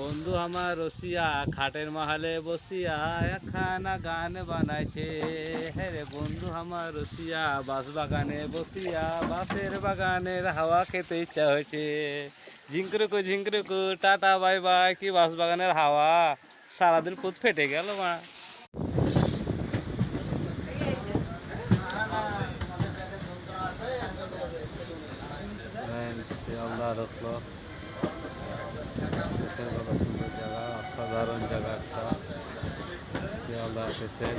বন্ধু আমার রসিয়া খাটের মহালে বসিয়া একখানা গান বানাইছে। হ্যাঁ রে বন্ধু আমার রসিয়া বাঁশ বাগানে বসিয়া বাঁশের বাগানের হাওয়া খেতে ইচ্ছা হয়েছে। ঝিঙ্করুকু টাটা বাই বাই, কি বাঁশ বাগানের হাওয়া, সারাদিন পুত ফেটে গেল মা। শিয়ালদা ঢুকলো, দেশের কত সুন্দর জায়গা, অসাধারণ জায়গা একটা শিয়ালদা দেশের।